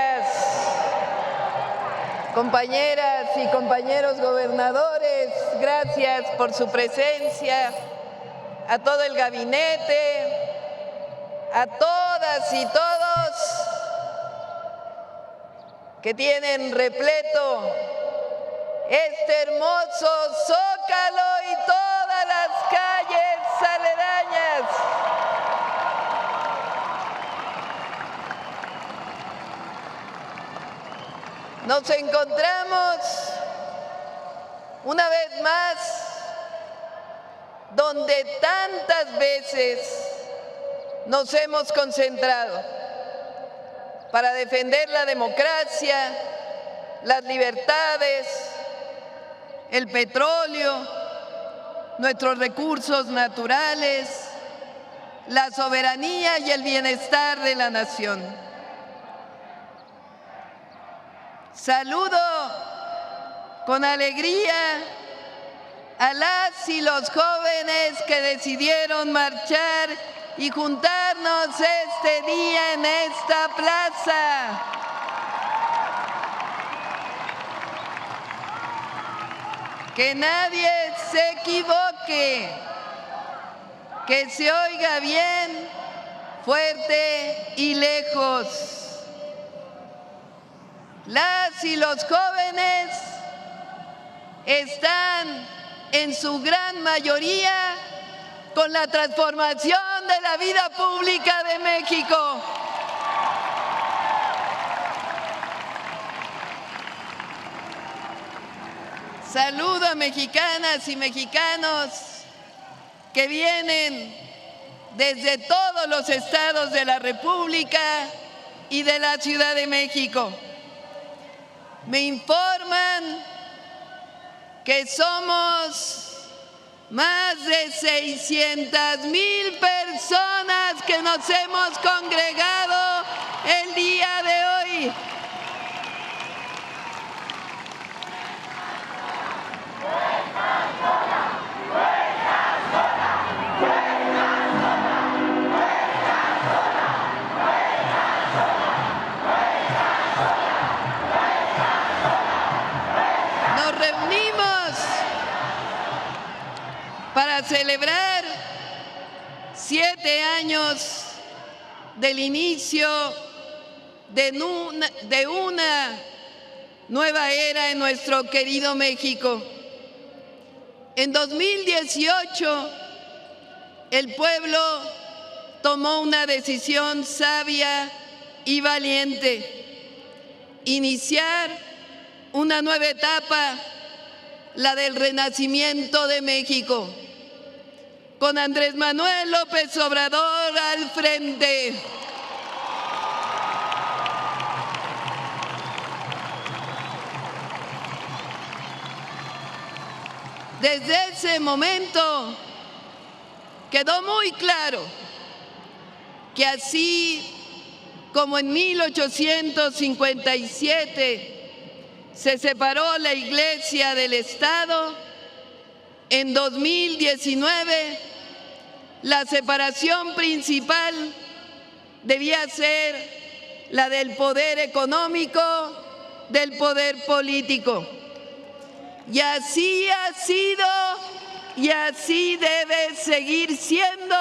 gracias, compañeras y compañeros gobernadores, gracias por su presencia, a todo el gabinete, a todas y todos que tienen repleto este hermoso Zócalo y todas las calles aledañas. Nos encontramos una vez más donde tantas veces nos hemos concentrado para defender la democracia, las libertades, el petróleo, nuestros recursos naturales, la soberanía y el bienestar de la nación. Saludo con alegría a las y los jóvenes que decidieron marchar y juntarnos este día en esta plaza. Que nadie se equivoque, que se oiga bien, fuerte y lejos. Las y los jóvenes están en su gran mayoría con la transformación de la vida pública de México. Saludo a mexicanas y mexicanos que vienen desde todos los estados de la República y de la Ciudad de México. Me informan que somos más de 600,000 personas que nos hemos congregado el día de hoy. Nos reunimos para celebrar 7 años del inicio de una nueva era en nuestro querido México. En 2018, el pueblo tomó una decisión sabia y valiente: iniciar una nueva etapa, la del renacimiento de México, con Andrés Manuel López Obrador al frente. Desde ese momento quedó muy claro que así como en 1857 se separó la Iglesia del Estado, en 2019 la separación principal debía ser la del poder económico del poder político. Y así ha sido y así debe seguir siendo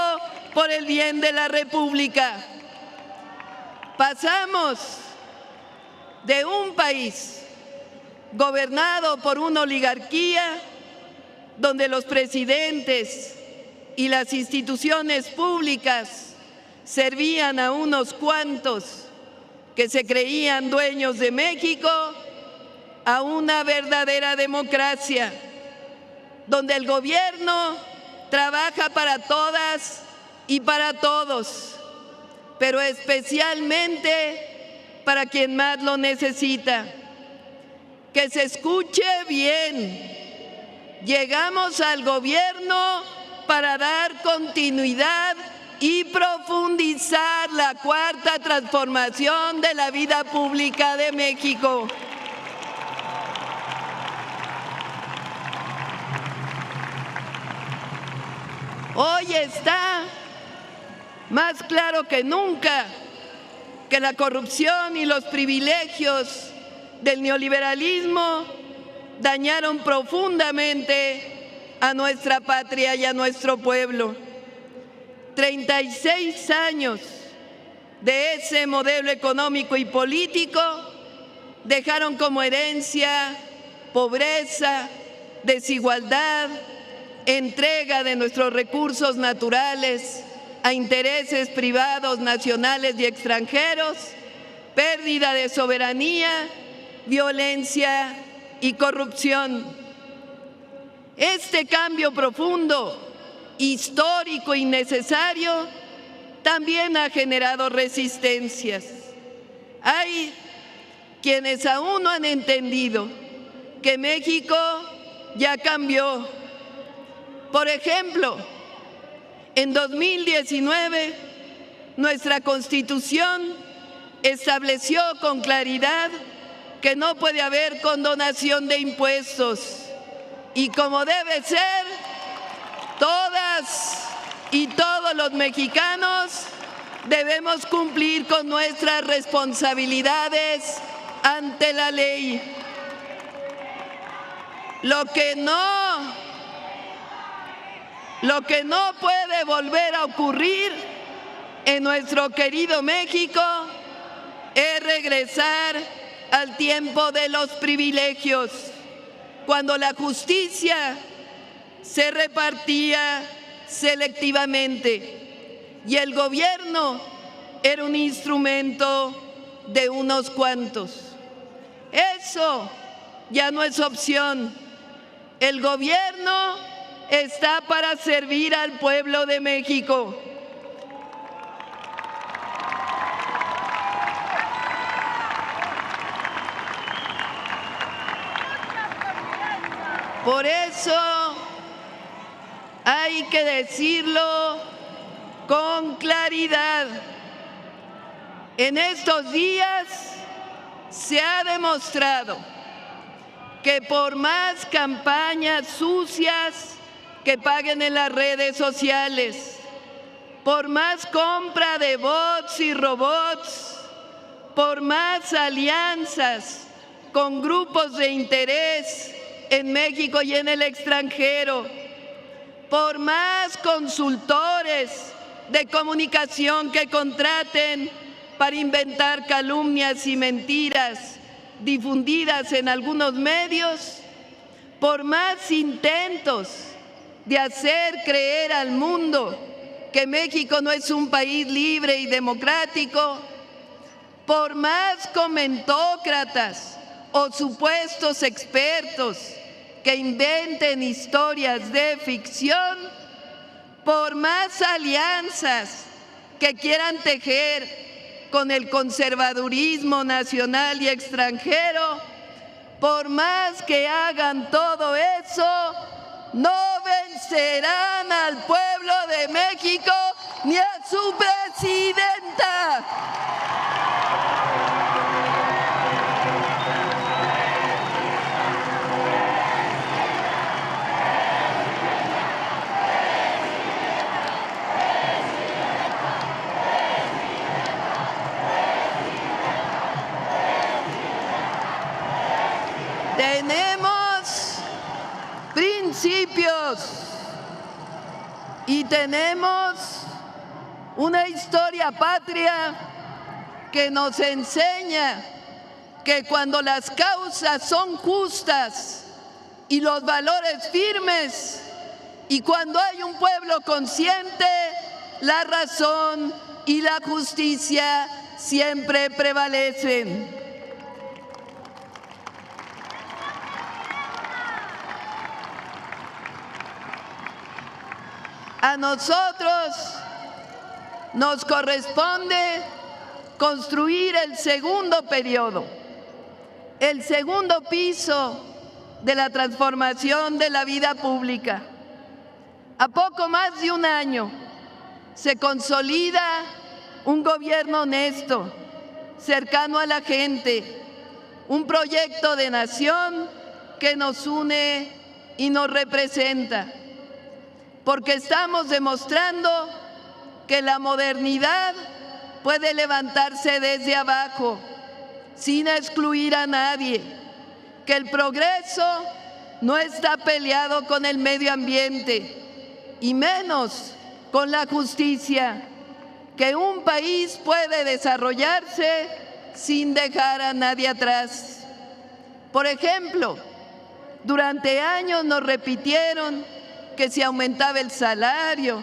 por el bien de la República. Pasamos de un país gobernado por una oligarquía donde los presidentes y las instituciones públicas servían a unos cuantos que se creían dueños de México, a una verdadera democracia, donde el gobierno trabaja para todas y para todos, pero especialmente para quien más lo necesita. Que se escuche bien, llegamos al gobierno para dar continuidad y profundizar la cuarta transformación de la vida pública de México. Hoy está más claro que nunca que la corrupción y los privilegios del neoliberalismo dañaron profundamente a nuestra patria y a nuestro pueblo. 36 años de ese modelo económico y político dejaron como herencia pobreza, desigualdad, entrega de nuestros recursos naturales a intereses privados, nacionales y extranjeros, pérdida de soberanía, violencia y corrupción. Este cambio profundo, histórico y necesario, también ha generado resistencias. Hay quienes aún no han entendido que México ya cambió. Por ejemplo, en 2019, nuestra Constitución estableció con claridad que no puede haber condonación de impuestos. Y como debe ser, todas y todos los mexicanos debemos cumplir con nuestras responsabilidades ante la ley. Lo que no puede volver a ocurrir en nuestro querido México es regresar al tiempo de los privilegios, cuando la justicia se repartía selectivamente y el gobierno era un instrumento de unos cuantos. Eso ya no es opción. El gobierno está para servir al pueblo de México. Por eso hay que decirlo con claridad. En estos días se ha demostrado que por más campañas sucias que paguen en las redes sociales, por más compra de bots y robots, por más alianzas con grupos de interés en México y en el extranjero, por más consultores de comunicación que contraten para inventar calumnias y mentiras difundidas en algunos medios, por más intentos de hacer creer al mundo que México no es un país libre y democrático, por más comentócratas o supuestos expertos que inventen historias de ficción, por más alianzas que quieran tejer con el conservadurismo nacional y extranjero, por más que hagan todo eso, no vencerán al pueblo de México ni a su presidenta. Tenemos principios y tenemos una historia patria que nos enseña que cuando las causas son justas y los valores firmes, y cuando hay un pueblo consciente, la razón y la justicia siempre prevalecen. A nosotros nos corresponde construir el segundo periodo, el segundo piso de la transformación de la vida pública. A poco más de un año se consolida un gobierno honesto, cercano a la gente, un proyecto de nación que nos une y nos representa. Porque estamos demostrando que la modernidad puede levantarse desde abajo, sin excluir a nadie, que el progreso no está peleado con el medio ambiente, y menos con la justicia, que un país puede desarrollarse sin dejar a nadie atrás. Por ejemplo, durante años nos repitieron que si aumentaba el salario,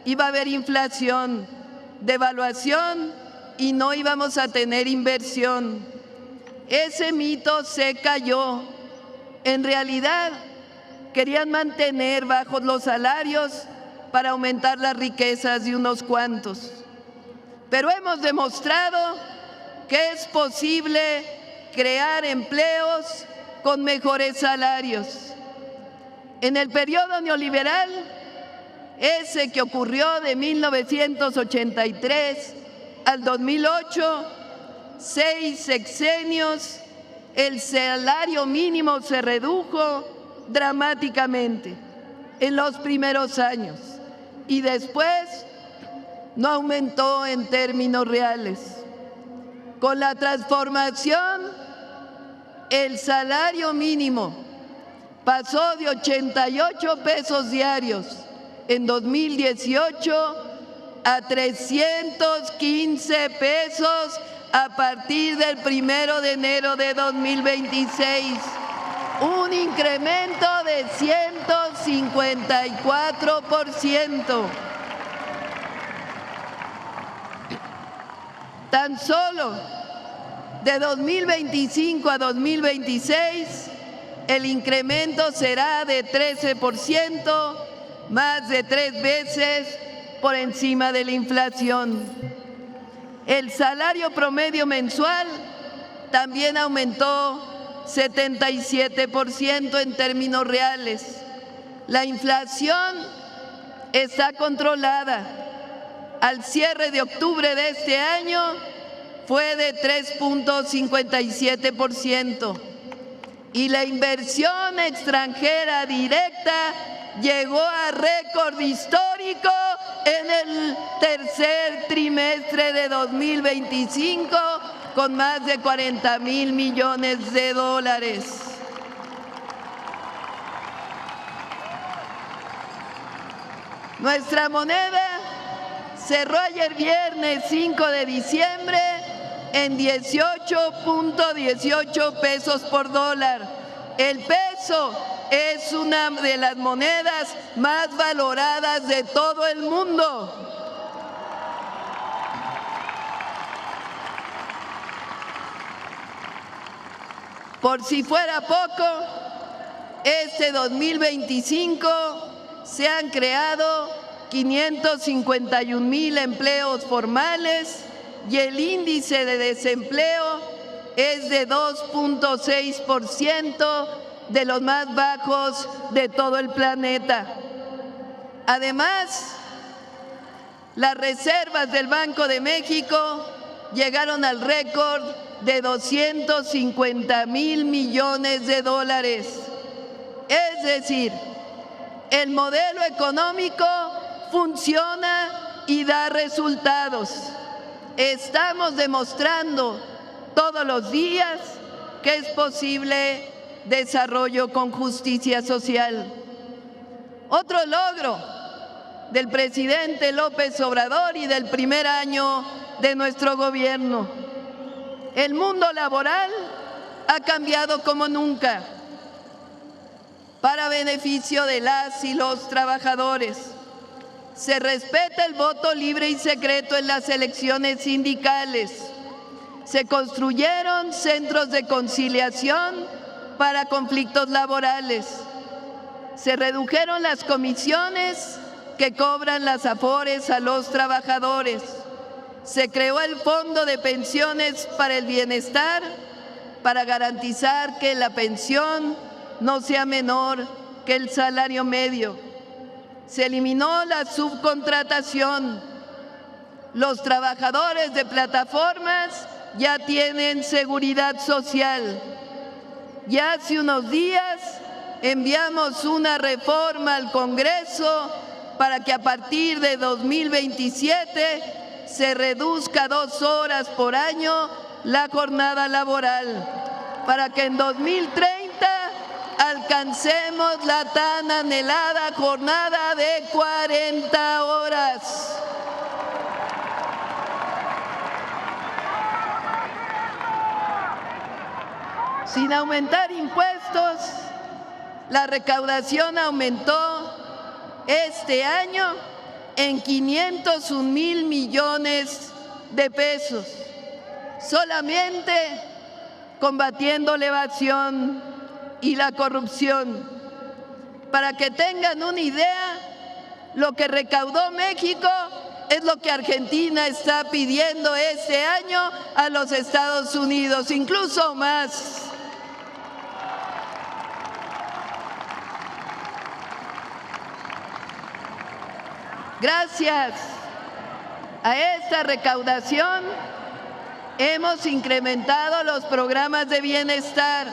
iba a haber inflación, devaluación y no íbamos a tener inversión. Ese mito se cayó. En realidad, querían mantener bajos los salarios para aumentar las riquezas de unos cuantos. Pero hemos demostrado que es posible crear empleos con mejores salarios. En el periodo neoliberal, ese que ocurrió de 1983 al 2008, 6 sexenios, el salario mínimo se redujo dramáticamente en los primeros años y después no aumentó en términos reales. Con la transformación, el salario mínimo pasó de 88 pesos diarios en 2018 a 315 pesos a partir del 1 de enero de 2026, un incremento de 154%. Tan solo de 2025 a 2026, el incremento será de 13%, más de 3 veces por encima de la inflación. El salario promedio mensual también aumentó 77% en términos reales. La inflación está controlada. Al cierre de octubre de este año fue de 3.57% y la inversión extranjera directa llegó a récord histórico en el tercer trimestre de 2025 con más de 40,000 millones de dólares. Nuestra moneda cerró ayer viernes 5 de diciembre en 18.18 pesos por dólar. El peso es una de las monedas más valoradas de todo el mundo. Por si fuera poco, este 2025 se han creado 551,000 empleos formales y el índice de desempleo es de 2.6%, de los más bajos de todo el planeta. Además, las reservas del Banco de México llegaron al récord de 250,000 millones de dólares. Es decir, el modelo económico funciona y da resultados. Estamos demostrando todos los días que es posible desarrollo con justicia social. Otro logro del presidente López Obrador y del primer año de nuestro gobierno. El mundo laboral ha cambiado como nunca para beneficio de las y los trabajadores. Se respeta el voto libre y secreto en las elecciones sindicales. Se construyeron centros de conciliación para conflictos laborales. Se redujeron las comisiones que cobran las AFORES a los trabajadores. Se creó el Fondo de Pensiones para el Bienestar para garantizar que la pensión no sea menor que el salario medio. Se eliminó la subcontratación. Los trabajadores de plataformas ya tienen seguridad social. Ya hace unos días enviamos una reforma al Congreso para que a partir de 2027 se reduzca 2 horas por año la jornada laboral, para que en 2030 alcancemos la tan anhelada jornada de 40 horas. Sin aumentar impuestos, la recaudación aumentó este año en 501,000 millones de pesos, solamente combatiendo la evasión y la corrupción. Para que tengan una idea, lo que recaudó México es lo que Argentina está pidiendo este año a los Estados Unidos, incluso más. Gracias a esta recaudación hemos incrementado los programas de bienestar,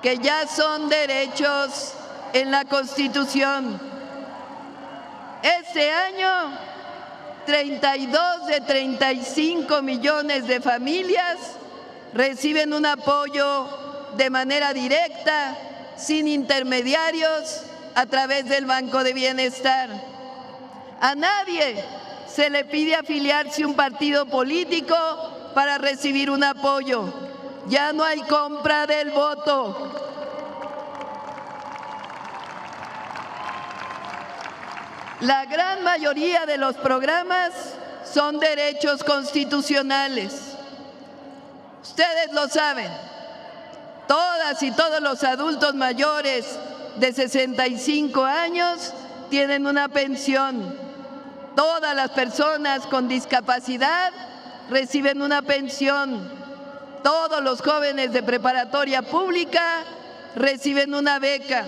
que ya son derechos en la Constitución. Este año, 32 de 35 millones de familias reciben un apoyo de manera directa, sin intermediarios, a través del Banco de Bienestar. A nadie se le pide afiliarse a un partido político para recibir un apoyo. Ya no hay compra del voto. La gran mayoría de los programas son derechos constitucionales. Ustedes lo saben. Todas y todos los adultos mayores de 65 años tienen una pensión. Todas las personas con discapacidad reciben una pensión. Todos los jóvenes de preparatoria pública reciben una beca.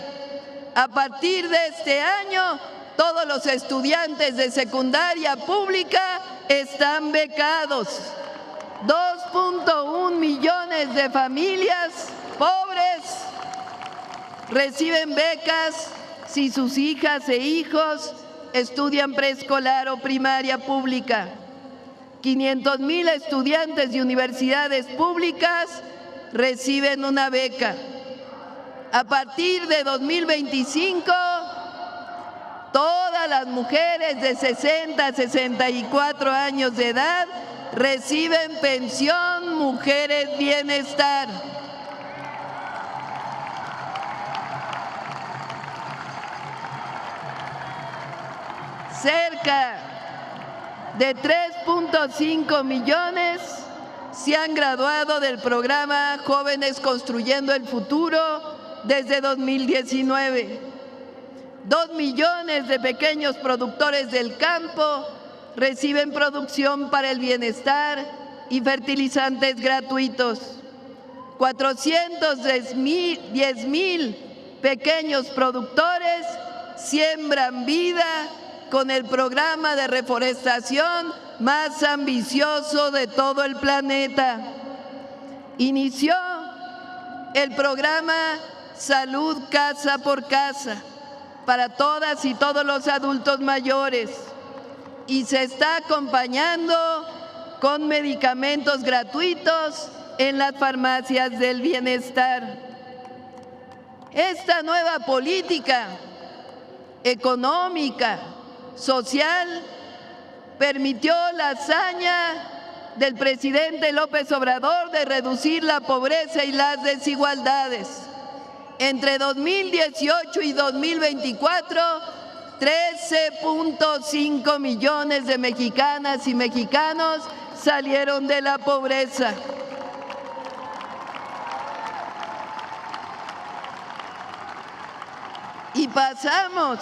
A partir de este año, todos los estudiantes de secundaria pública están becados. 2.1 millones de familias pobres reciben becas si sus hijas e hijos estudian preescolar o primaria pública. 500,000 estudiantes de universidades públicas reciben una beca. A partir de 2025, todas las mujeres de 60 a 64 años de edad reciben pensión Mujeres Bienestar. Cerca de 3.5 millones se han graduado del programa Jóvenes Construyendo el Futuro desde 2019. 2 millones de pequeños productores del campo reciben producción para el bienestar y fertilizantes gratuitos. 410,000 pequeños productores siembran vida con el programa de reforestación más ambicioso de todo el planeta. Inició el programa Salud Casa por Casa para todas y todos los adultos mayores y se está acompañando con medicamentos gratuitos en las farmacias del bienestar. Esta nueva política económica, social, permitió la hazaña del presidente López Obrador de reducir la pobreza y las desigualdades. Entre 2018 y 2024, 13.5 millones de mexicanas y mexicanos salieron de la pobreza. Y pasamos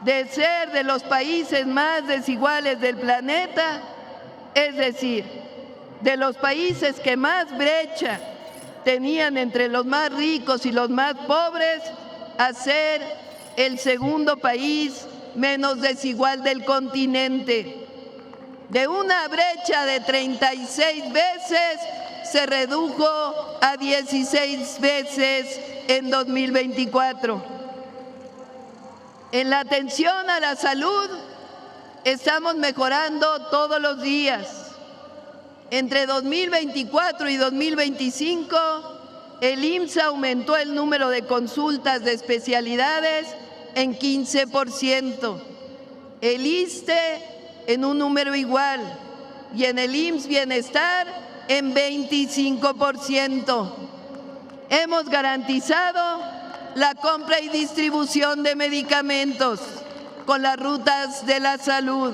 de ser de los países más desiguales del planeta, es decir, de los países que más brecha tenían entre los más ricos y los más pobres, a ser el segundo país menos desigual del continente. De una brecha de 36 veces se redujo a 16 veces en 2024. En la atención a la salud, estamos mejorando todos los días. Entre 2024 y 2025, el IMSS aumentó el número de consultas de especialidades en 15%, el ISSSTE en un número igual y en el IMSS Bienestar en 25%. Hemos garantizado la compra y distribución de medicamentos con las rutas de la salud.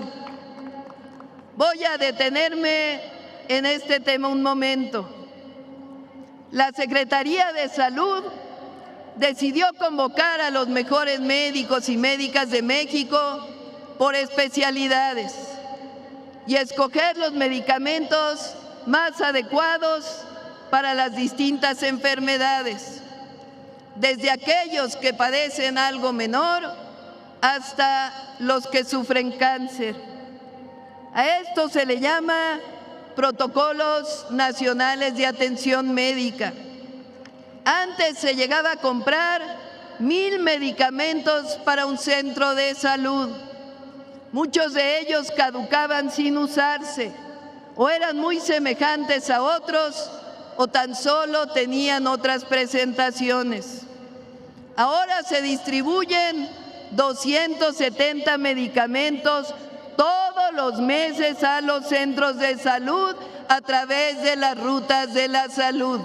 Voy a detenerme en este tema un momento. La Secretaría de Salud decidió convocar a los mejores médicos y médicas de México por especialidades y escoger los medicamentos más adecuados para las distintas enfermedades, desde aquellos que padecen algo menor hasta los que sufren cáncer. A esto se le llama protocolos nacionales de atención médica. Antes se llegaba a comprar 1000 medicamentos para un centro de salud. Muchos de ellos caducaban sin usarse, o eran muy semejantes a otros, o tan solo tenían otras presentaciones. Ahora se distribuyen 270 medicamentos todos los meses a los centros de salud a través de las rutas de la salud.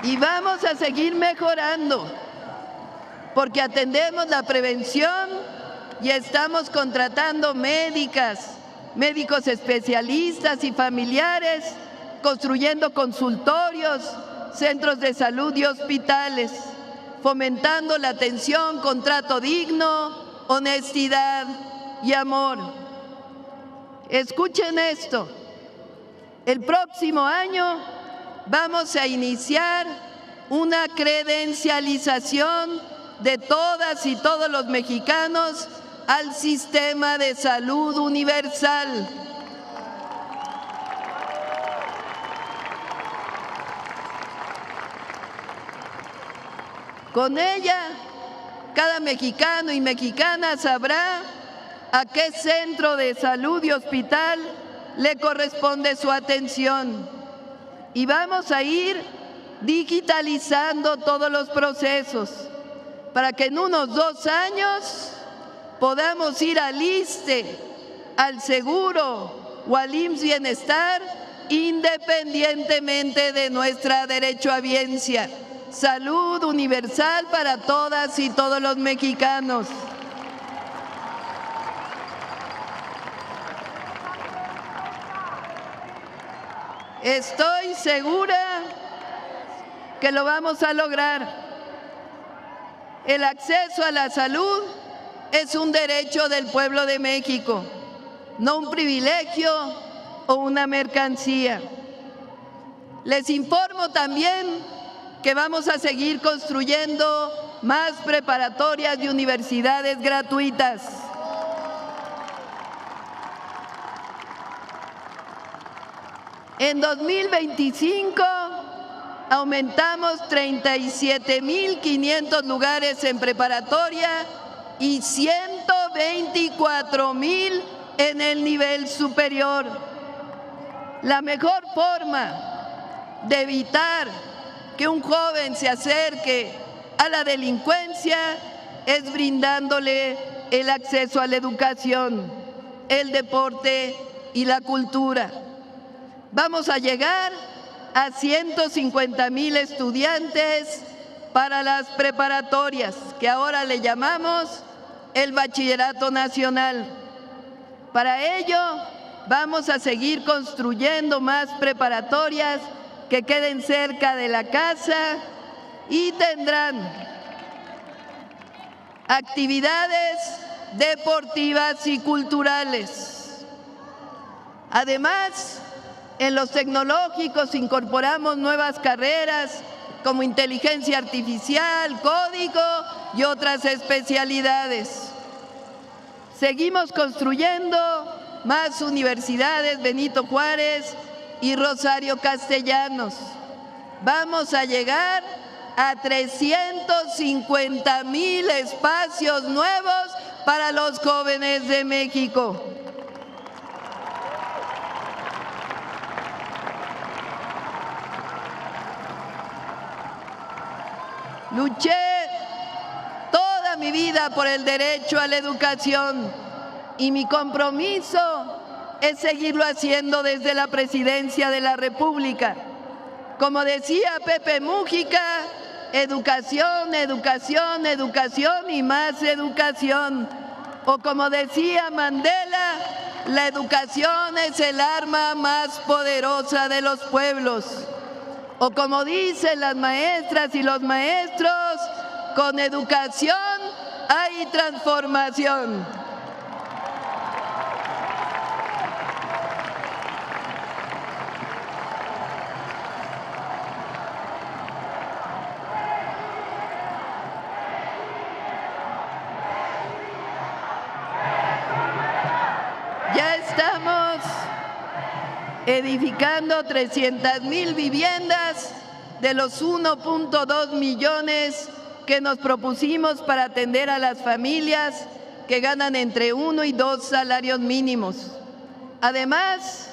Y vamos a seguir mejorando, porque atendemos la prevención y estamos contratando médicas, médicos especialistas y familiares, construyendo consultorios, centros de salud y hospitales, fomentando la atención con trato digno, honestidad y amor. Escuchen esto, el próximo año vamos a iniciar una credencialización de todas y todos los mexicanos al sistema de salud universal. Con ella, cada mexicano y mexicana sabrá a qué centro de salud y hospital le corresponde su atención. Y vamos a ir digitalizando todos los procesos para que en unos 2 años podamos ir al ISSSTE, al Seguro o al IMSS Bienestar, independientemente de nuestra derechohabiencia. Salud universal para todas y todos los mexicanos. Estoy segura que lo vamos a lograr. El acceso a la salud es un derecho del pueblo de México, no un privilegio o una mercancía. Les informo también que vamos a seguir construyendo más preparatorias y universidades gratuitas. En 2025 aumentamos 37.500 lugares en preparatoria y 124.000 en el nivel superior. La mejor forma de evitar que un joven se acerque a la delincuencia es brindándole el acceso a la educación, el deporte y la cultura. Vamos a llegar a 150.000 estudiantes para las preparatorias, que ahora le llamamos el Bachillerato Nacional. Para ello, vamos a seguir construyendo más preparatorias que queden cerca de la casa y tendrán actividades deportivas y culturales. Además, en los tecnológicos incorporamos nuevas carreras como inteligencia artificial, código y otras especialidades. Seguimos construyendo más universidades Benito Juárez y Rosario Castellanos. Vamos a llegar a 350,000 espacios nuevos para los jóvenes de México. Luché toda mi vida por el derecho a la educación y mi compromiso es seguirlo haciendo desde la Presidencia de la República. Como decía Pepe Mújica, educación, educación, educación y más educación. O como decía Mandela, la educación es el arma más poderosa de los pueblos. O como dicen las maestras y los maestros, con educación hay transformación. Ya estamos edificando 300,000 viviendas de los 1.2 millones que nos propusimos para atender a las familias que ganan entre 1 y 2 salarios mínimos. Además,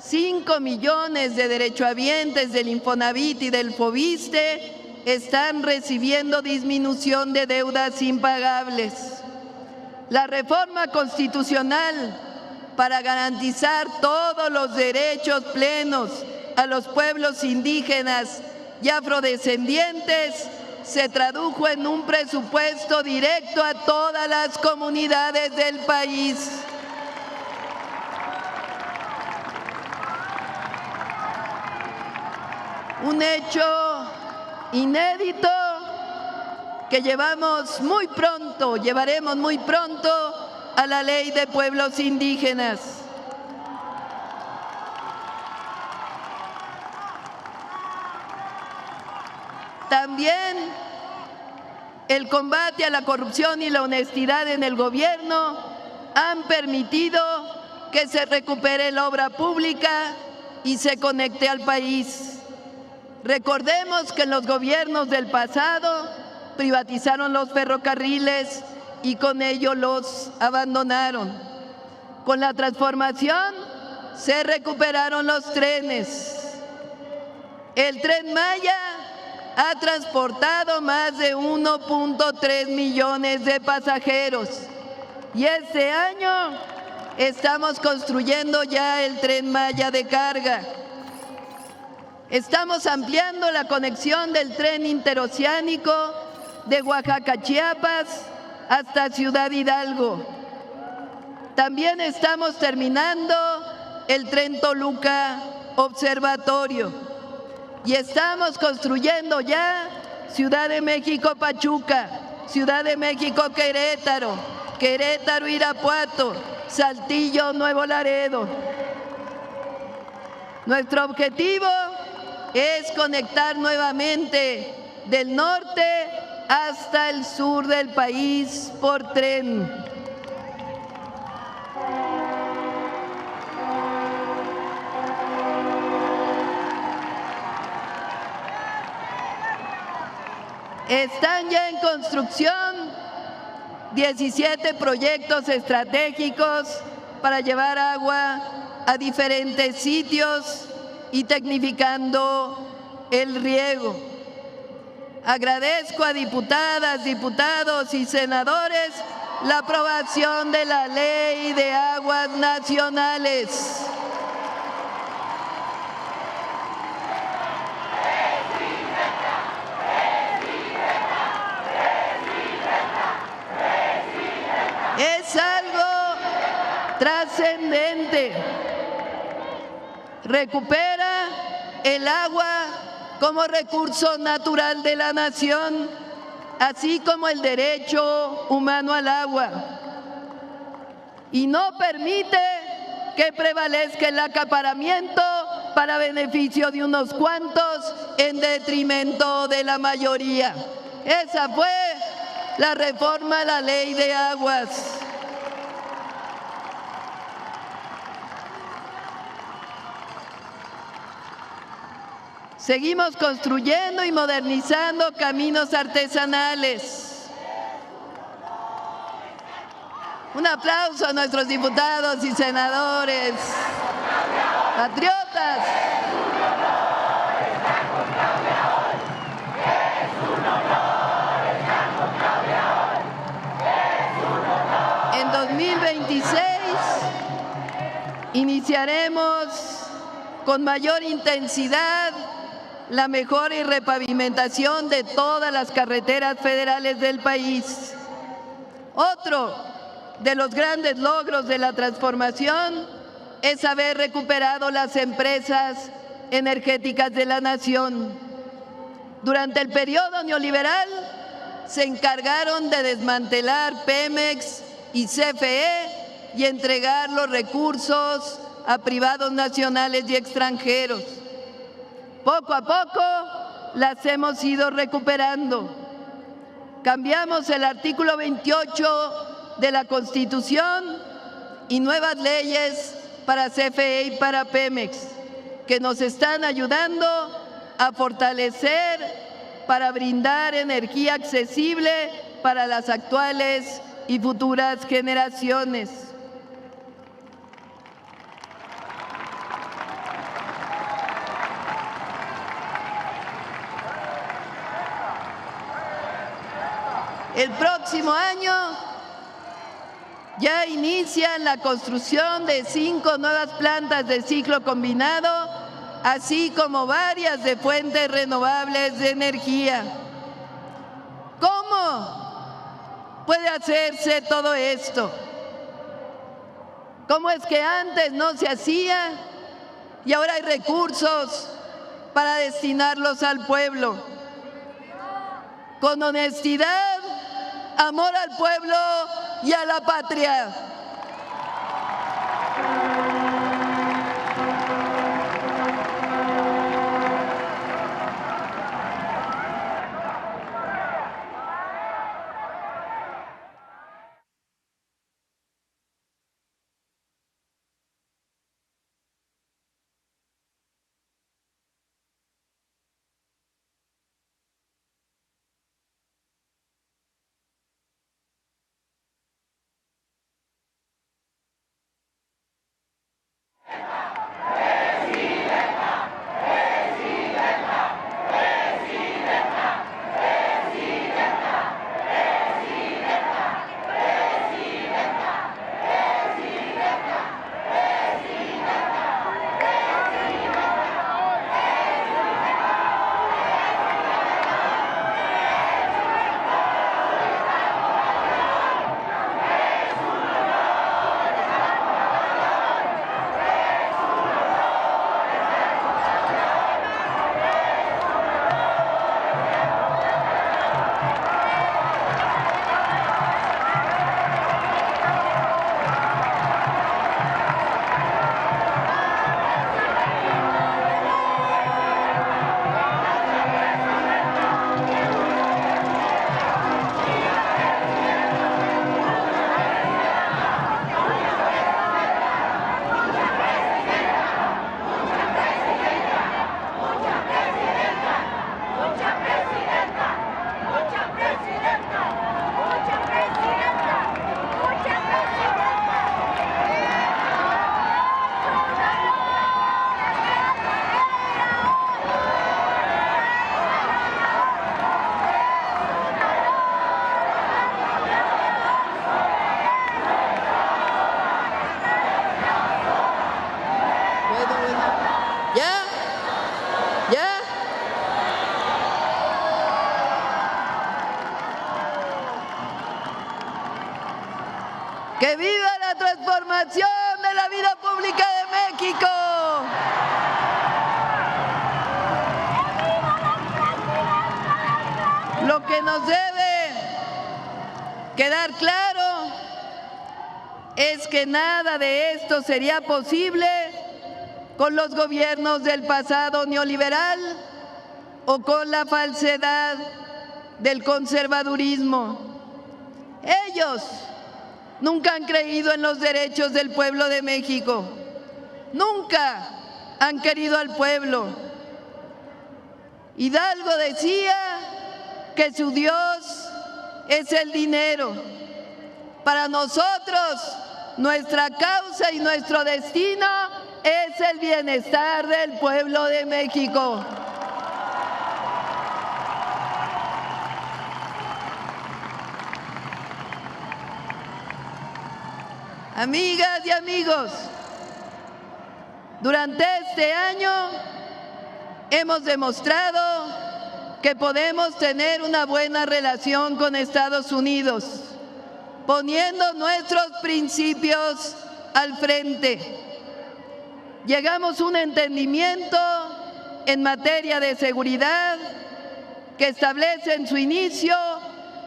5 millones de derechohabientes del Infonavit y del Fobiste están recibiendo disminución de deudas impagables. La reforma constitucional para garantizar todos los derechos plenos a los pueblos indígenas y afrodescendientes se tradujo en un presupuesto directo a todas las comunidades del país. Un hecho inédito que llevaremos muy pronto a la Ley de Pueblos Indígenas. También el combate a la corrupción y la honestidad en el gobierno han permitido que se recupere la obra pública y se conecte al país. Recordemos que en los gobiernos del pasado privatizaron los ferrocarriles y con ello los abandonaron. Con la transformación se recuperaron los trenes. El Tren Maya ha transportado más de 1.3 millones de pasajeros y este año estamos construyendo ya el Tren Maya de carga. Estamos ampliando la conexión del tren interoceánico de Oaxaca, Chiapas, hasta Ciudad Hidalgo. También estamos terminando el tren Toluca Observatorio y estamos construyendo ya Ciudad de México Pachuca, Ciudad de México Querétaro, Querétaro Irapuato, Saltillo Nuevo Laredo. Nuestro objetivo es conectar nuevamente del norte hasta el sur del país por tren. Están ya en construcción 17 proyectos estratégicos para llevar agua a diferentes sitios y tecnificando el riego. Agradezco a diputadas, diputados y senadores la aprobación de la Ley de Aguas Nacionales. Es algo trascendente. Recupera el agua como recurso natural de la nación, así como el derecho humano al agua. Y no permite que prevalezca el acaparamiento para beneficio de unos cuantos en detrimento de la mayoría. Esa fue la reforma a la Ley de Aguas. Seguimos construyendo y modernizando caminos artesanales. Un aplauso a nuestros diputados y senadores, patriotas. En 2026 iniciaremos con mayor intensidad la mejora y repavimentación de todas las carreteras federales del país. Otro de los grandes logros de la transformación es haber recuperado las empresas energéticas de la nación. Durante el periodo neoliberal se encargaron de desmantelar Pemex y CFE y entregar los recursos a privados nacionales y extranjeros. Poco a poco las hemos ido recuperando. Cambiamos el artículo 28 de la Constitución y nuevas leyes para CFE y para Pemex, que nos están ayudando a fortalecer para brindar energía accesible para las actuales y futuras generaciones. El próximo año ya inician la construcción de 5 nuevas plantas de ciclo combinado, así como varias de fuentes renovables de energía. ¿Cómo puede hacerse todo esto? ¿Cómo es que antes no se hacía y ahora hay recursos para destinarlos al pueblo? Con honestidad, amor al pueblo y a la patria. ¡Que viva la transformación de la vida pública de México! Lo que nos debe quedar claro es que nada de esto sería posible con los gobiernos del pasado neoliberal o con la falsedad del conservadurismo. Ellos nunca han creído en los derechos del pueblo de México, nunca han querido al pueblo. Hidalgo decía que su Dios es el dinero. Para nosotros, nuestra causa y nuestro destino es el bienestar del pueblo de México. Amigas y amigos, durante este año hemos demostrado que podemos tener una buena relación con Estados Unidos, poniendo nuestros principios al frente. Llegamos a un entendimiento en materia de seguridad que establece en su inicio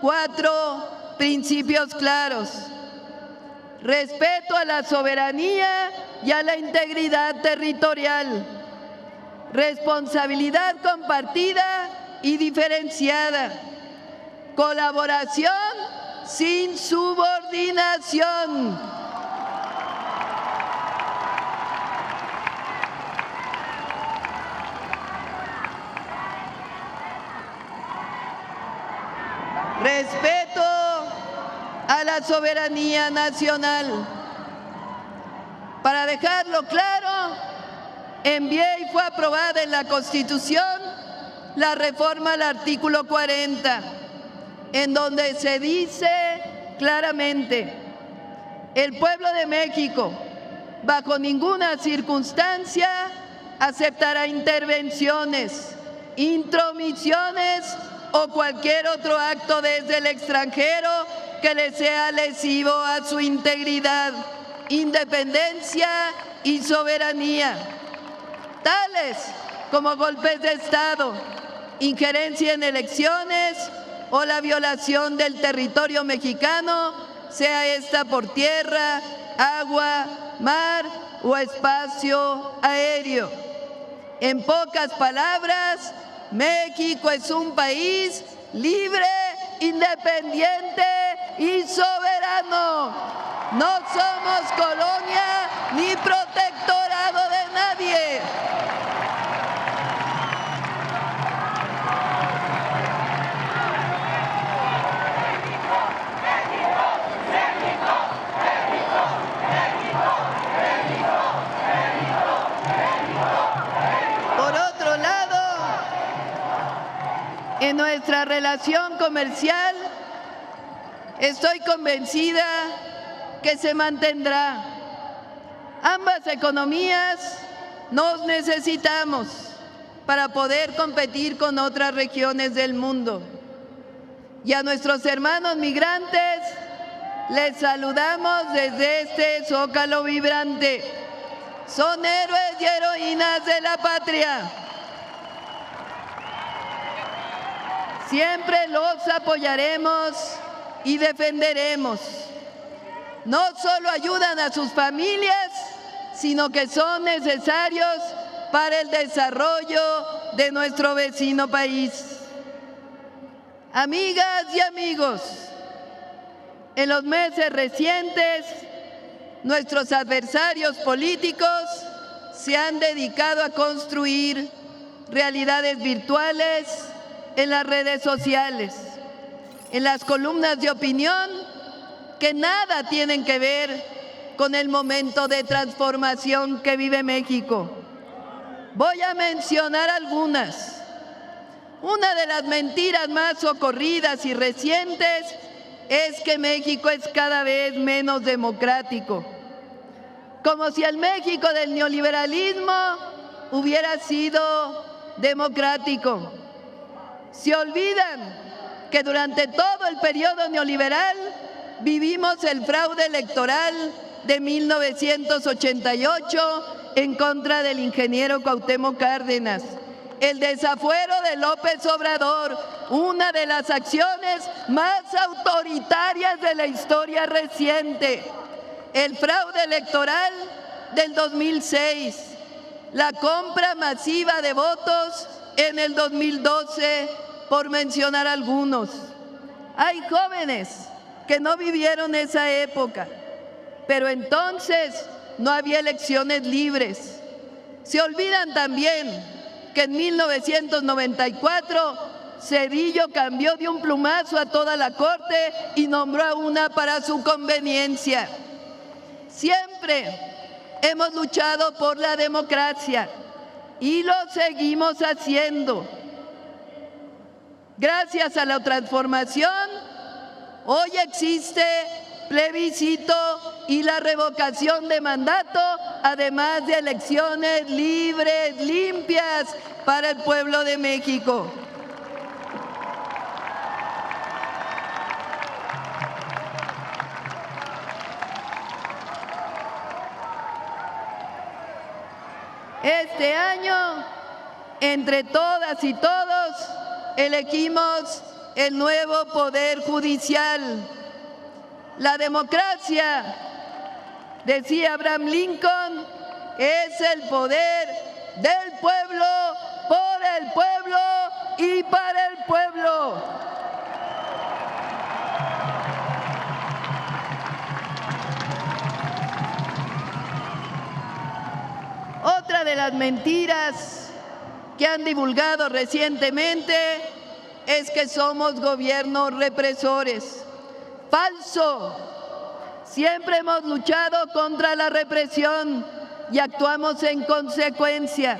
4 principios claros: respeto a la soberanía y a la integridad territorial, responsabilidad compartida y diferenciada, colaboración sin subordinación, respeto a la soberanía nacional. Para dejarlo claro, envié y fue aprobada en la Constitución la reforma al artículo 40, en donde se dice claramente: el pueblo de México, bajo ninguna circunstancia, aceptará intervenciones, intromisiones o cualquier otro acto desde el extranjero que le sea lesivo a su integridad, independencia y soberanía, tales como golpes de Estado, injerencia en elecciones o la violación del territorio mexicano, sea esta por tierra, agua, mar o espacio aéreo. En pocas palabras, México es un país libre, independiente y soberano. No somos colonia ni protectorado de nadie. Por otro lado, en nuestra relación comercial, estoy convencida que se mantendrá. Ambas economías nos necesitamos para poder competir con otras regiones del mundo. Y a nuestros hermanos migrantes les saludamos desde este zócalo vibrante. Son héroes y heroínas de la patria. Siempre los apoyaremos y defenderemos. No solo ayudan a sus familias, sino que son necesarios para el desarrollo de nuestro vecino país. Amigas y amigos, en los meses recientes, nuestros adversarios políticos se han dedicado a construir realidades virtuales en las redes sociales, en las columnas de opinión que nada tienen que ver con el momento de transformación que vive México. Voy a mencionar algunas. Una de las mentiras más ocurridas y recientes es que México es cada vez menos democrático, como si el México del neoliberalismo hubiera sido democrático. Se olvidan que durante todo el periodo neoliberal vivimos el fraude electoral de 1988 en contra del ingeniero Cuauhtémoc Cárdenas, el desafuero de López Obrador, una de las acciones más autoritarias de la historia reciente, el fraude electoral del 2006, la compra masiva de votos en el 2012, por mencionar algunos. Hay jóvenes que no vivieron esa época, pero entonces no había elecciones libres. Se olvidan también que en 1994 Zedillo cambió de un plumazo a toda la Corte y nombró a una para su conveniencia. Siempre hemos luchado por la democracia y lo seguimos haciendo. Gracias a la transformación, hoy existe plebiscito y la revocación de mandato, además de elecciones libres, limpias para el pueblo de México. Este año, entre todas y todos, elegimos el nuevo Poder Judicial. La democracia, decía Abraham Lincoln, es el poder del pueblo, por el pueblo y para el pueblo. Otra de las mentiras que han divulgado recientemente es que somos gobiernos represores. ¡Falso! Siempre hemos luchado contra la represión y actuamos en consecuencia.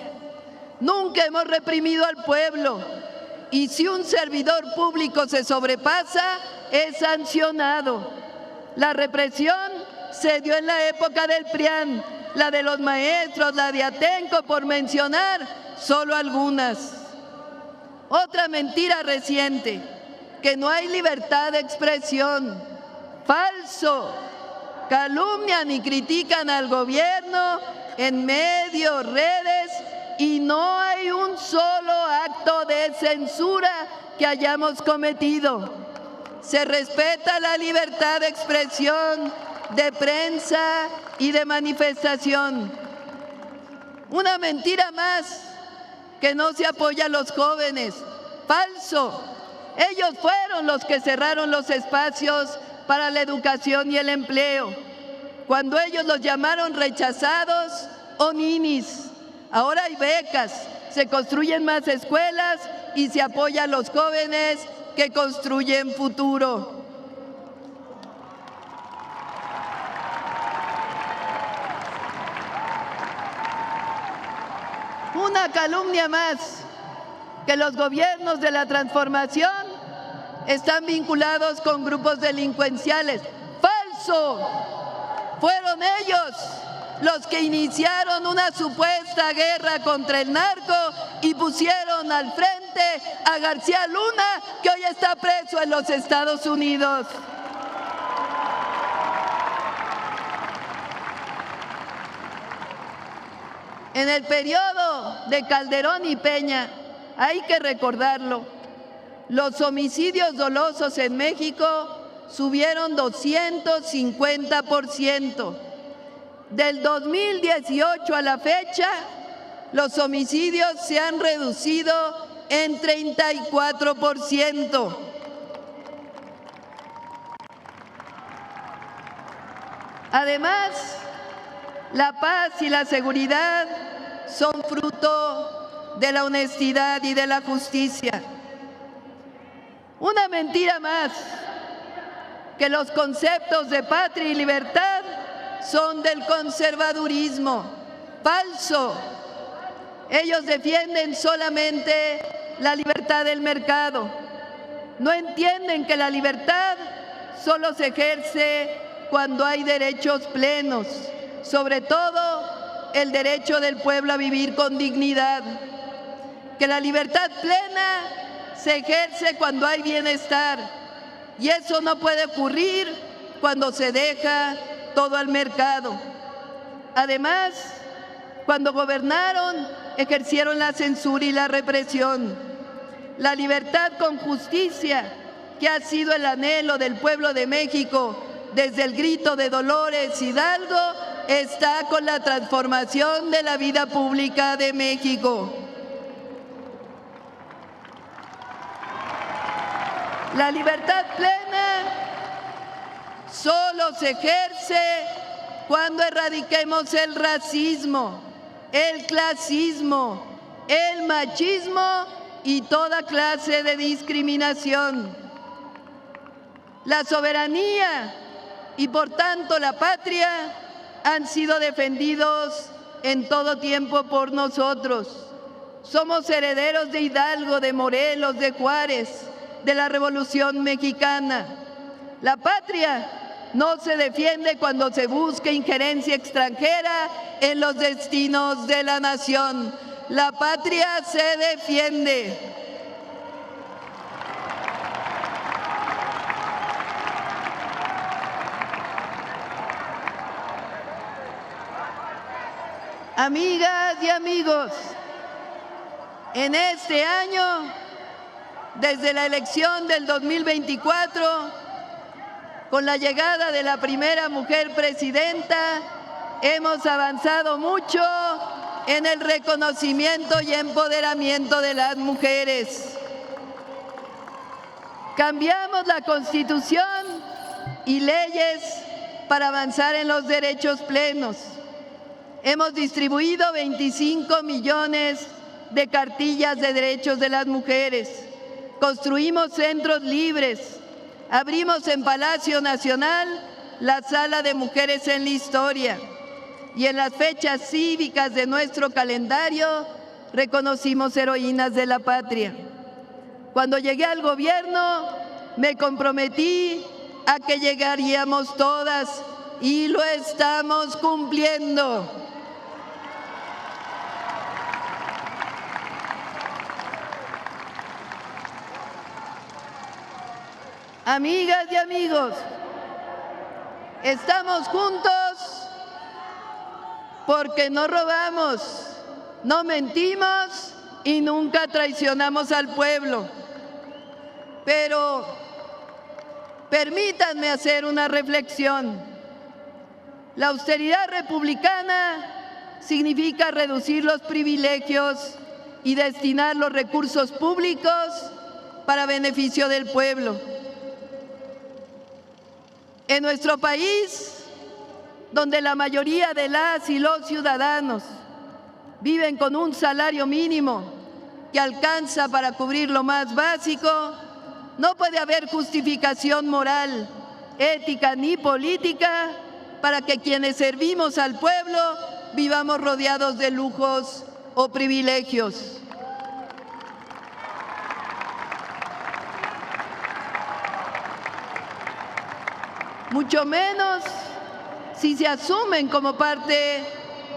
Nunca hemos reprimido al pueblo y si un servidor público se sobrepasa, es sancionado. La represión se dio en la época del PRIAN, la de los maestros, la de Atenco, por mencionar solo algunas. Otra mentira reciente, que no hay libertad de expresión. Falso. Calumnian y critican al gobierno en medios, redes, y no hay un solo acto de censura que hayamos cometido. Se respeta la libertad de expresión, de prensa y de manifestación. Una mentira más, que no se apoya a los jóvenes. Falso. Ellos fueron los que cerraron los espacios para la educación y el empleo, cuando ellos los llamaron rechazados o ninis. Ahora hay becas, se construyen más escuelas y se apoya a los jóvenes que construyen futuro. Una calumnia más, que los gobiernos de la transformación están vinculados con grupos delincuenciales. ¡Falso! Fueron ellos los que iniciaron una supuesta guerra contra el narco y pusieron al frente a García Luna, que hoy está preso en los Estados Unidos. En el periodo de Calderón y Peña, hay que recordarlo, los homicidios dolosos en México subieron 250%. Del 2018 a la fecha, los homicidios se han reducido en 34%. Además, la paz y la seguridad son fruto de la honestidad y de la justicia. Una mentira más, que los conceptos de patria y libertad son del conservadurismo. Falso. Ellos defienden solamente la libertad del mercado. No entienden que la libertad solo se ejerce cuando hay derechos plenos, sobre todo el derecho del pueblo a vivir con dignidad. Que la libertad plena se ejerce cuando hay bienestar, y eso no puede ocurrir cuando se deja todo al mercado. Además, cuando gobernaron, ejercieron la censura y la represión. La libertad con justicia, que ha sido el anhelo del pueblo de México desde el grito de Dolores Hidalgo, está con la transformación de la vida pública de México. La libertad plena solo se ejerce cuando erradiquemos el racismo, el clasismo, el machismo y toda clase de discriminación. La soberanía y por tanto la patria han sido defendidos en todo tiempo por nosotros. Somos herederos de Hidalgo, de Morelos, de Juárez, de la Revolución Mexicana. La patria no se defiende cuando se busca injerencia extranjera en los destinos de la nación. La patria se defiende. Amigas y amigos, en este año, desde la elección del 2024, con la llegada de la primera mujer presidenta, hemos avanzado mucho en el reconocimiento y empoderamiento de las mujeres. Cambiamos la Constitución y leyes para avanzar en los derechos plenos. Hemos distribuido 25 millones de cartillas de derechos de las mujeres. Construimos centros libres. Abrimos en Palacio Nacional la Sala de Mujeres en la Historia. Y en las fechas cívicas de nuestro calendario reconocimos heroínas de la patria. Cuando llegué al gobierno, me comprometí a que llegaríamos todas y lo estamos cumpliendo. Amigas y amigos, estamos juntos porque no robamos, no mentimos y nunca traicionamos al pueblo. Pero permítanme hacer una reflexión. La austeridad republicana significa reducir los privilegios y destinar los recursos públicos para beneficio del pueblo. En nuestro país, donde la mayoría de las y los ciudadanos viven con un salario mínimo que alcanza para cubrir lo más básico, no puede haber justificación moral, ética ni política para que quienes servimos al pueblo vivamos rodeados de lujos o privilegios. Mucho menos si se asumen como parte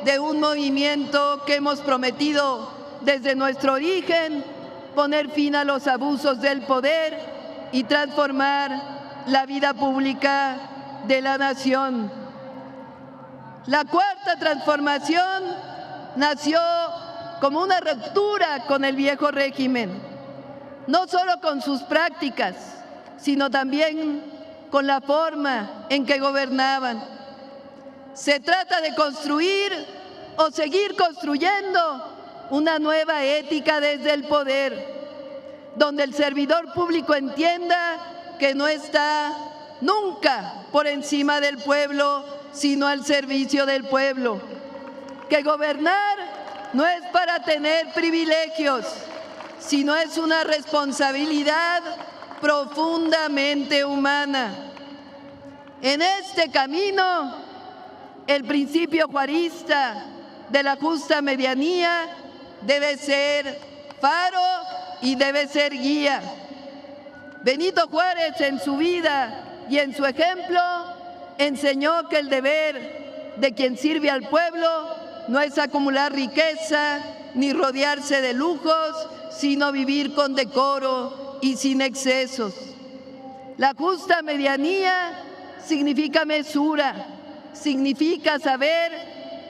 de un movimiento que hemos prometido desde nuestro origen poner fin a los abusos del poder y transformar la vida pública de la nación. La cuarta transformación nació como una ruptura con el viejo régimen, no solo con sus prácticas, sino también con la forma en que gobernaban. Se trata de construir o seguir construyendo una nueva ética desde el poder, donde el servidor público entienda que no está nunca por encima del pueblo, sino al servicio del pueblo. Que gobernar no es para tener privilegios, sino es una responsabilidad profundamente humana. En este camino, el principio juarista de la justa medianía debe ser faro y debe ser guía. Benito Juárez, en su vida y en su ejemplo, enseñó que el deber de quien sirve al pueblo no es acumular riqueza ni rodearse de lujos, sino vivir con decoro y sin excesos. La justa medianía significa mesura, significa saber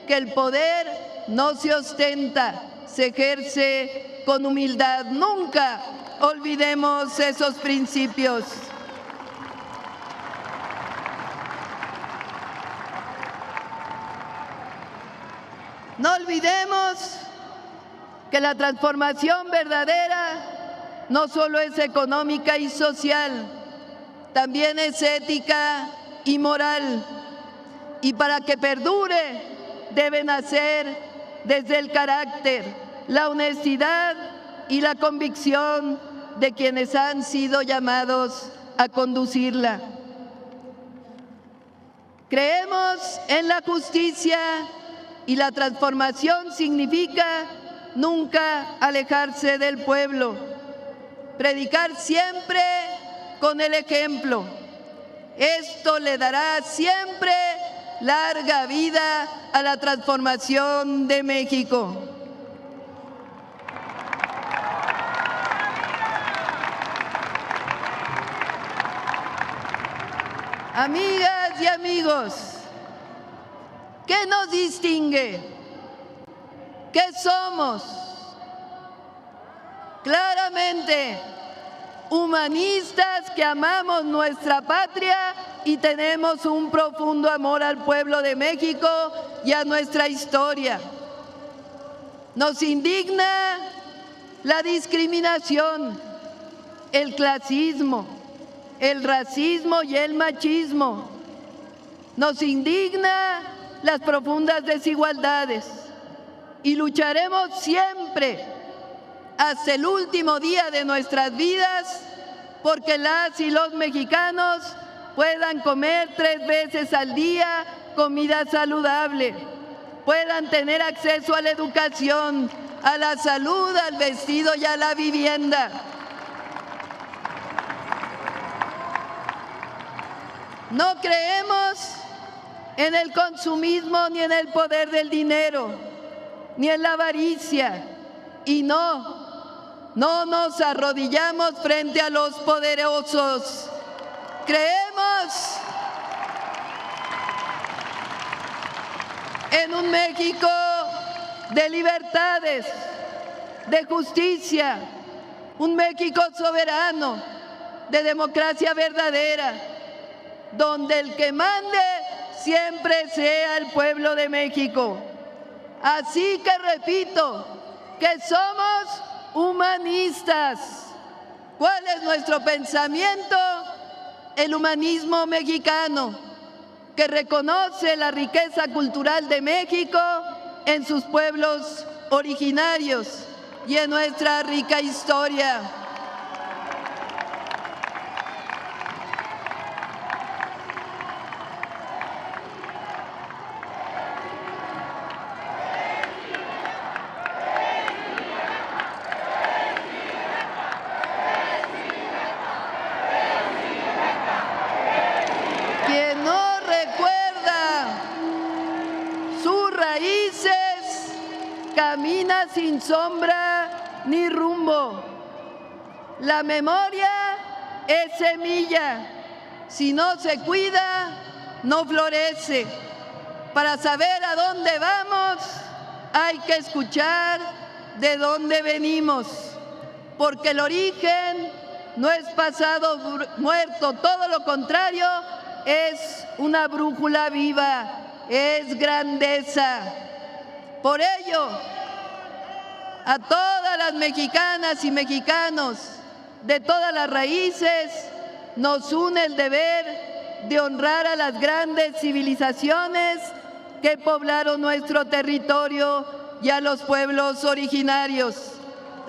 que el poder no se ostenta, se ejerce con humildad. Nunca olvidemos esos principios. No olvidemos que la transformación verdadera no solo es económica y social, también es ética y moral. Y para que perdure, debe nacer desde el carácter, la honestidad y la convicción de quienes han sido llamados a conducirla. Creemos en la justicia y la transformación significa nunca alejarse del pueblo, predicar siempre con el ejemplo. Esto le dará siempre larga vida a la transformación de México. Amigas y amigos, ¿qué nos distingue? ¿Qué somos? Claramente, humanistas que amamos nuestra patria y tenemos un profundo amor al pueblo de México y a nuestra historia. Nos indigna la discriminación, el clasismo, el racismo y el machismo. Nos indigna las profundas desigualdades y lucharemos siempre hasta el último día de nuestras vidas porque las y los mexicanos puedan comer 3 veces al día comida saludable, puedan tener acceso a la educación, a la salud, al vestido y a la vivienda. No creemos en el consumismo ni en el poder del dinero, ni en la avaricia, y no nos arrodillamos frente a los poderosos. Creemos en un México de libertades, de justicia, un México soberano, de democracia verdadera, donde el que mande siempre sea el pueblo de México. Así que repito, que somos humanistas. ¿Cuál es nuestro pensamiento? El humanismo mexicano, que reconoce la riqueza cultural de México en sus pueblos originarios y en nuestra rica historia. Quien no recuerda sus raíces camina sin sombra ni rumbo. La memoria es semilla. Si no se cuida, no florece. Para saber a dónde vamos, hay que escuchar de dónde venimos. Porque el origen no es pasado muerto, todo lo contrario, es una brújula viva, es grandeza. Por ello, a todas las mexicanas y mexicanos de todas las raíces, nos une el deber de honrar a las grandes civilizaciones que poblaron nuestro territorio y a los pueblos originarios.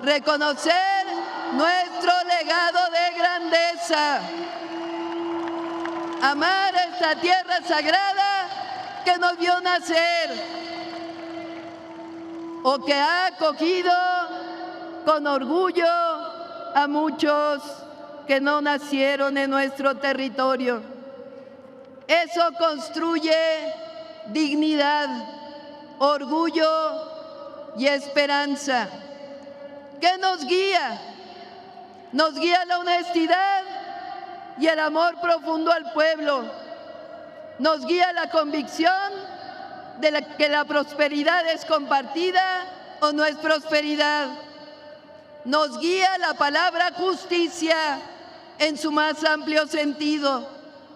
Reconocer nuestro legado de grandeza. Amar esta tierra sagrada que nos vio nacer o que ha acogido con orgullo a muchos que no nacieron en nuestro territorio. Eso construye dignidad, orgullo y esperanza. ¿Qué nos guía? Nos guía la honestidad y el amor profundo al pueblo. Nos guía la convicción de que la prosperidad es compartida o no es prosperidad. Nos guía la palabra justicia en su más amplio sentido.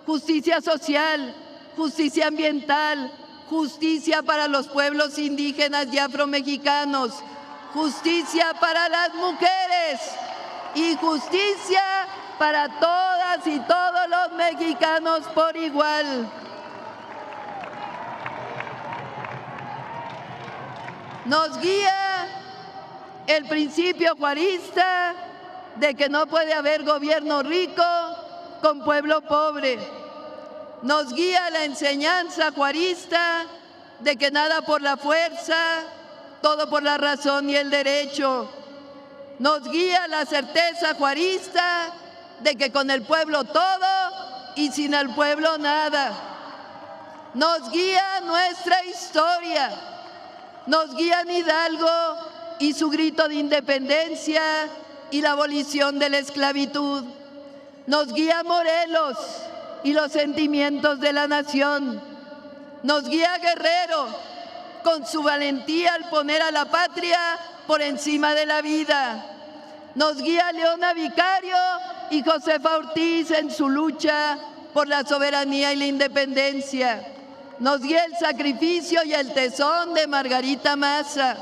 Justicia social, justicia ambiental, justicia para los pueblos indígenas y afromexicanos, justicia para las mujeres y justicia para todas y todos los mexicanos por igual. Nos guía el principio juarista de que no puede haber gobierno rico con pueblo pobre. Nos guía la enseñanza juarista de que nada por la fuerza, todo por la razón y el derecho. Nos guía la certeza juarista de que con el pueblo todo y sin el pueblo nada. Nos guía nuestra historia, nos guían Hidalgo y su grito de independencia y la abolición de la esclavitud. Nos guía Morelos y los sentimientos de la nación. Nos guía Guerrero con su valentía al poner a la patria por encima de la vida. Nos guía Leona Vicario y Josefa Ortiz en su lucha por la soberanía y la independencia. Nos guía el sacrificio y el tesón de Margarita Maza.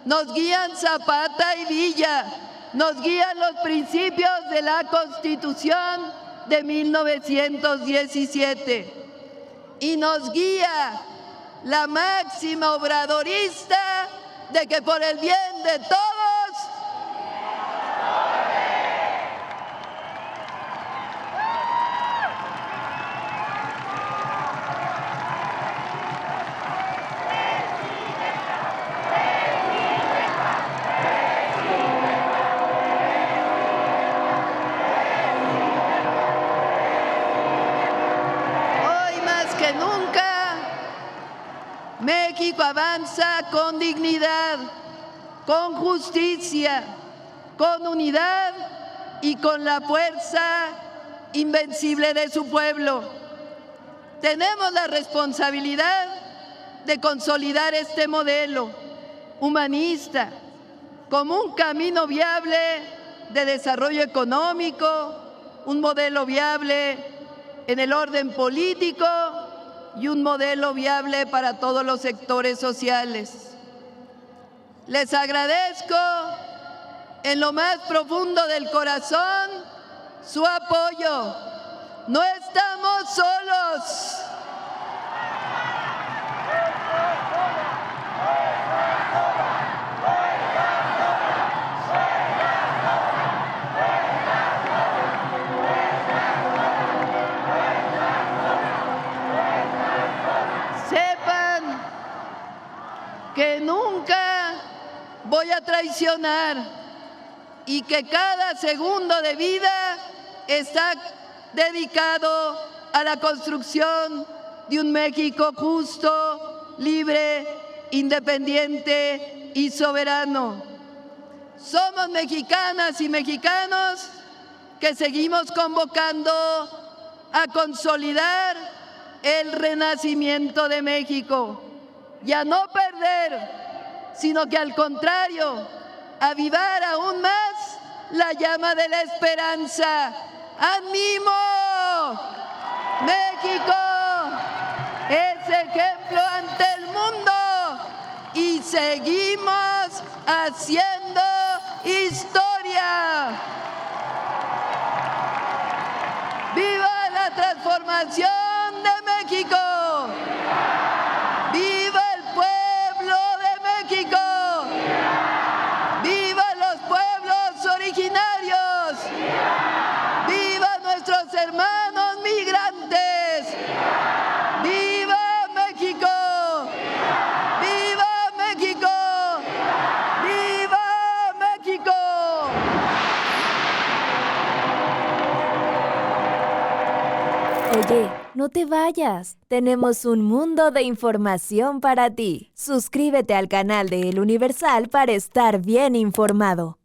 Nos guían Zapata y Villa. Nos guían los principios de la Constitución de 1917. Y nos guía la máxima obradorista de que por el bien de todos México avanza con dignidad, con justicia, con unidad y con la fuerza invencible de su pueblo. Tenemos la responsabilidad de consolidar este modelo humanista como un camino viable de desarrollo económico, un modelo viable en el orden político y un modelo viable para todos los sectores sociales. Les agradezco en lo más profundo del corazón su apoyo. No estamos solos. Que nunca voy a traicionar y que cada segundo de vida está dedicado a la construcción de un México justo, libre, independiente y soberano. Somos mexicanas y mexicanos que seguimos convocando a consolidar el renacimiento de México. Y a no perder, sino que al contrario, avivar aún más la llama de la esperanza. ¡Ánimo! México es ejemplo ante el mundo y seguimos haciendo historia. ¡Viva la transformación de México! ¡Viva el pueblo de México! ¡Viva los pueblos originarios! ¡Viva nuestros hermanos migrantes! ¡Viva México! ¡Viva México! ¡Viva México! Oye, no te vayas. Tenemos un mundo de información para ti. Suscríbete al canal de El Universal para estar bien informado.